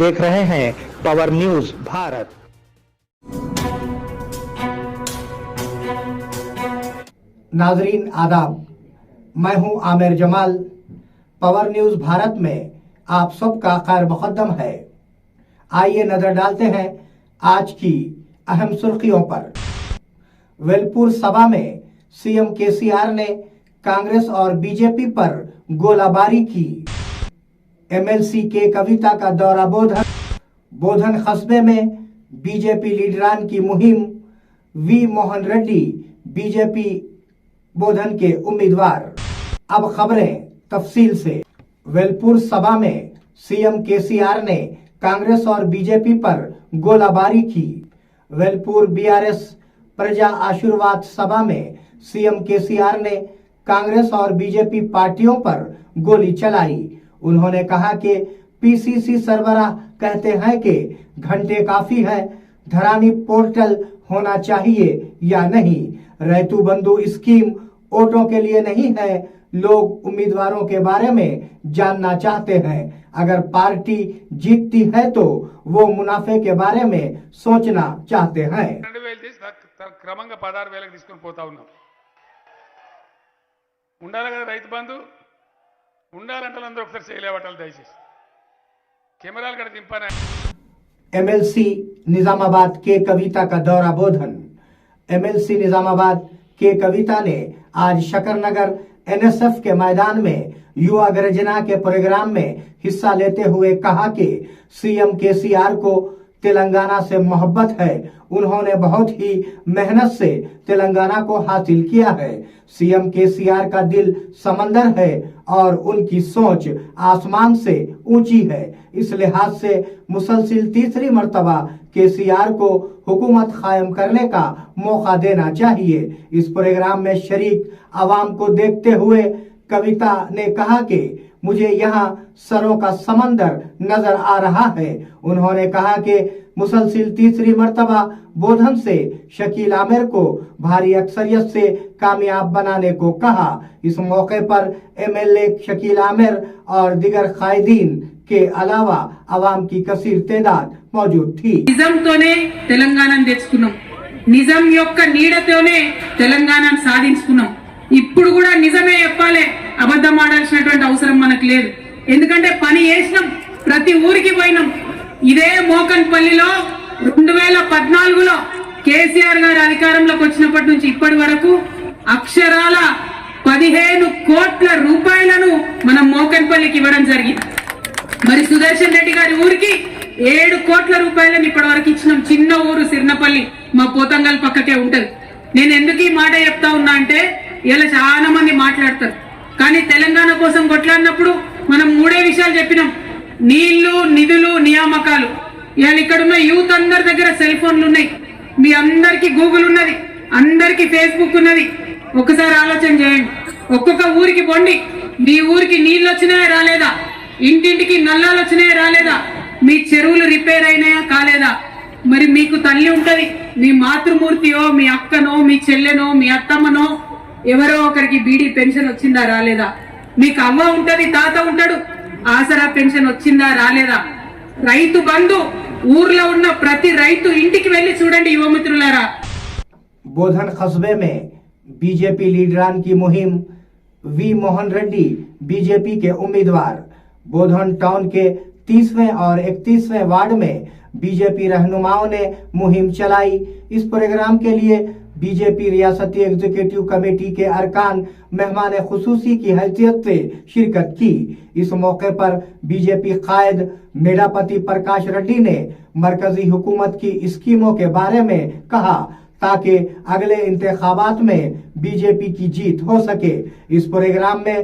देख रहे हैं पावर न्यूज भारत। नाजरीन आदाब, मैं हूं आमिर जमाल। पावर न्यूज भारत में आप सबका खैर मुकद्दम है। आइए नजर डालते हैं आज की अहम सुर्खियों पर। वेलपुर सभा में सीएम केसीआर ने कांग्रेस और बीजेपी पर गोलाबारी की। एमएलसी के कविता का दौरा बोधन कस्बे में बीजेपी लीडरान की मुहिम। वी मोहन रेड्डी बीजेपी बोधन के उम्मीदवार। अब खबरें तफसील से। वेलपुर सभा में सीएम केसीआर ने कांग्रेस और बीजेपी पर गोलाबारी की। वेलपुर बीआरएस प्रजा आशीर्वाद सभा में सीएम केसीआर ने कांग्रेस और बीजेपी पार्टियों पर गोली चलाई। उन्होंने कहा कि पीसीसी सरबराह कहते हैं कि घंटे काफी है, धरानी पोर्टल होना चाहिए या नहीं। रैतु बंधु स्कीम वोटों के लिए नहीं है, लोग उम्मीदवारों के बारे में जानना चाहते हैं। अगर पार्टी जीतती है तो वो मुनाफे के बारे में सोचना चाहते हैं। క్రమంగా 16,000కి తీసుకొని పోతా ఉన్నాం. ఉండాలి కదా రైతు బంధు, ఉండాలంటే అందరూ ఒకసారి చేయలేవటాలు దయచేసి కెమెరాలు కూడా దింపాను. एमएलसी निजामाबाद के कविता का दौरा बोधन। एमएलसी निजामाबाद के कविता ने आज शकरनगर एनएसएफ के मैदान में युवा गर्जना के प्रोग्राम में हिस्सा लेते हुए कहा कि सीएम केसीआर को तेलंगाना से मोहब्बत है। उन्होंने बहुत ही मेहनत से तेलंगाना को हासिल किया है। सीएम केसीआर का दिल समंदर है और उनकी सोच आसमान से ऊंची है। इस लिहाज से मुसलसिल तीसरी मर्तबा केसीआर को हुकूमत कायम करने का मौका देना चाहिए। इस प्रोग्राम में शरीक आवाम को देखते हुए कविता ने कहा कि मुझे यहाँ सरों का समंदर नजर आ रहा है। उन्होंने कहा कि मुसलसिल तीसरी मर्तबा बोधन से शकील आमिर को भारी अक्सरियत से कामयाब बनाने को कहा। इस मौके पर एमएलए शकील आमिर और दिगर कायदीन के अलावा आवाम की कसीर तादाद मौजूद थी। నిజంతోనే తెలంగాణను తెచ్చుకున్నాం, నిజం యొక్క నీడతోనే తెలంగాణను సాధించుకున్నాం. ఇప్పుడు కూడా నిజమే చెప్పాలి, అబద్ధం ఆడాల్సినటువంటి అవసరం మనకు లేదు. ఎందుకంటే పని చేసినాం, ప్రతి ఊరికి పోయినాం. ఇదే మోకన్పల్లిలో 2014లో కేసీఆర్ గారు అధికారంలోకి వచ్చినప్పటి నుంచి ఇప్పటి వరకు అక్షరాల 15 కోట్ల రూపాయలను మనం మోకన్పల్లికి ఇవ్వడం జరిగింది. మరి సుదర్శన్ రెడ్డి గారి ఊరికి 7 కోట్ల రూపాయలను ఇప్పటి వరకు ఇచ్చినాం. చిన్న ఊరు సిర్నపల్లి, మా పోతంగల్ పక్కకే ఉంటది. నేను ఎందుకు ఈ మాట చెప్తా ఉన్నా అంటే ఇలా చాలా మంది మాట్లాడతారు, కానీ తెలంగాణ కోసం కొట్లాడినప్పుడు మనం 3 విషయాలు చెప్పినాం: నీళ్లు, నిధులు, నియామకాలు. ఇవాళ ఇక్కడ ఉన్న యూత్ అందరి దగ్గర సెల్ ఫోన్లు ఉన్నాయి, మీ అందరికి గూగుల్ ఉన్నది, అందరికి ఫేస్బుక్ ఉన్నది. ఒకసారి ఆలోచన చేయండి, ఒక్కొక్క ఊరికి పోండి, మీ ఊరికి నీళ్లు వచ్చినాయా రాలేదా, ఇంటింటికి నల్లాలు వచ్చినాయా రాలేదా, మీ చెరువులు రిపేర్ అయినాయా కాలేదా. మరి మీకు తల్లి ఉంటది, మీ మాతృమూర్తియో, మీ అక్కనో, మీ చెల్లెనో, మీ అత్తమ్మనో ఎవరో ఒకరికి బీడీ పెన్షన్ వచ్చిందా రాలేదా. మీకు అవ్వ ఉంటది, తాత ఉంటాడు, ఆసరా పెన్షన్ వచ్చిందా రాలేదా. రైతు బంధు ఊర్లో ఉన్న ప్రతి రైతు ఇంటికి వెళ్లి చూడండి యువమిత్రులారా. बोधन कस्बे में बीजेपी लीडरान की मुहिम। वी मोहन रेड्डी बीजेपी के उम्मीदवार। बोधन टाउन के 30वें और 31वें वार्ड में बीजेपी रहनुमाओं ने मुहिम चलाई। इस प्रोग्राम के लिए बीजेपी रियासती एग्जीक्यूटिव कमेटी के अरकान मेहमान खुसूसी की हैसियत से शिरकत की। इस मौके पर बीजेपी कायद मेडापति प्रकाश रेड्डी ने मरकजी हुकूमत की स्कीमों के बारे में कहा ताकि अगले इंतखाबात में बीजेपी की जीत हो सके। इस प्रोग्राम में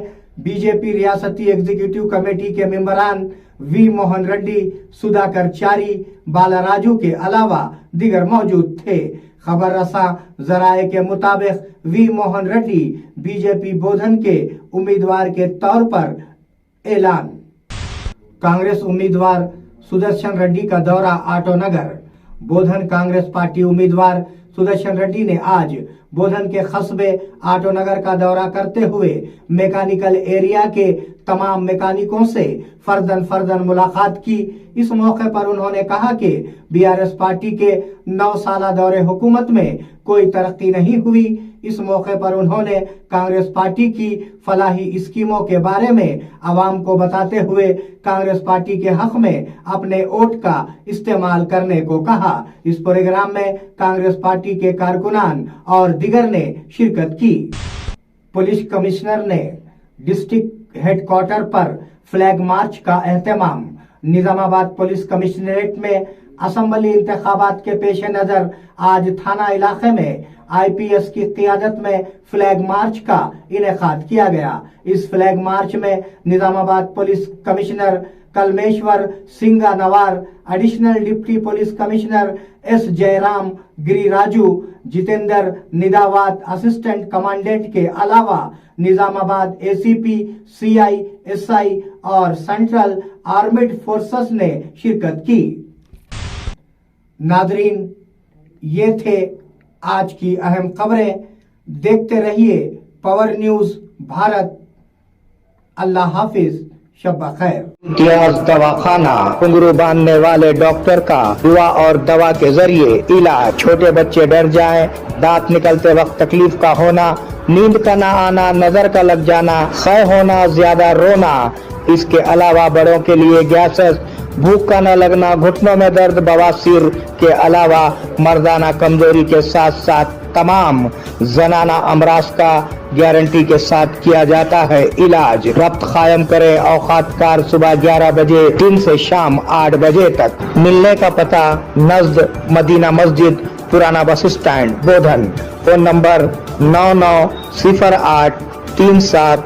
बीजेपी रियासती एग्जीक्यूटिव कमेटी के मेंबरान वी मोहन रेड्डी, सुधाकर चारी, बालाराजू के अलावा दिगर मौजूद थे। खबर रसा जराए के मुताबिक वी मोहन रेड्डी बीजेपी बोधन के उम्मीदवार के तौर पर ऐलान। कांग्रेस उम्मीदवार सुदर्शन रेड्डी का दौरा आटो नगर। बोधन कांग्रेस पार्टी उम्मीदवार सुदर्शन रेड्डी ने आज बोधन के कस्बे आटोनगर का दौरा करते हुए मैकेनिकल एरिया के तमाम मैकेनिकों से फर्दन मुलाकात की। इस मौके पर उन्होंने कहा कि बीआरएस पार्टी के 9 साला दौरे हुकूमत में कोई तरक्की नहीं हुई। इस मौके पर उन्होंने कांग्रेस पार्टी की फलाही स्कीमों के बारे में आवाम को बताते हुए कांग्रेस पार्टी के हक में अपने वोट का इस्तेमाल करने को कहा। इस प्रोग्राम में कांग्रेस पार्टी के कारकुनान और दिगर ने शिरकत की। पुलिस कमिश्नर ने डिस्ट्रिक्ट हेडक्वार्टर पर फ्लैग मार्च का एहतमाम। निजामाबाद पुलिस कमिश्नरेट में असेंबली इंतखाबात के पेश नजर आज थाना इलाके में आईपीएस की क़ियादत में फ्लैग मार्च का इनेकाद किया गया। इस फ्लैग मार्च में Nizamabad police commissioner Kalmeshwar Singanavar, additional deputy police commissioner S Jayaram, Giriraju, Jitendra Nidawat, assistant commandant के अलावा निजामाबाद एसीपी, सीआई, एसआई और सेंट्रल आर्मेड फोर्सेस ने शिरकत की। नादरीन, ये थे आज की अहम खबरें। देखते रहिए पावर न्यूज भारत। अल्लाह हाफिज, शब्बा खैर। इम्तियाज दवाखाना, घुंघरू बांधने वाले डॉक्टर का दुआ और दवा के जरिए इलाज। छोटे बच्चे डर जाएं, दांत निकलते वक्त तकलीफ का होना, नींद का ना आना, नजर का लग जाना, खै होना, ज्यादा रोना। इसके अलावा बड़ों के लिए गैसेस, भूख का न लगना, घुटनों में दर्द, बवासीर के अलावा मर्दाना कमजोरी के साथ साथ तमाम जनाना अमराज का गारंटी के साथ किया जाता है इलाज। रब्त कायम करें औकात कार सुबह 11 बजे दिन से शाम 8 बजे तक। मिलने का पता नज़द मदीना मस्जिद, पुराना बस स्टैंड, बोधन। Phone number 9908376171।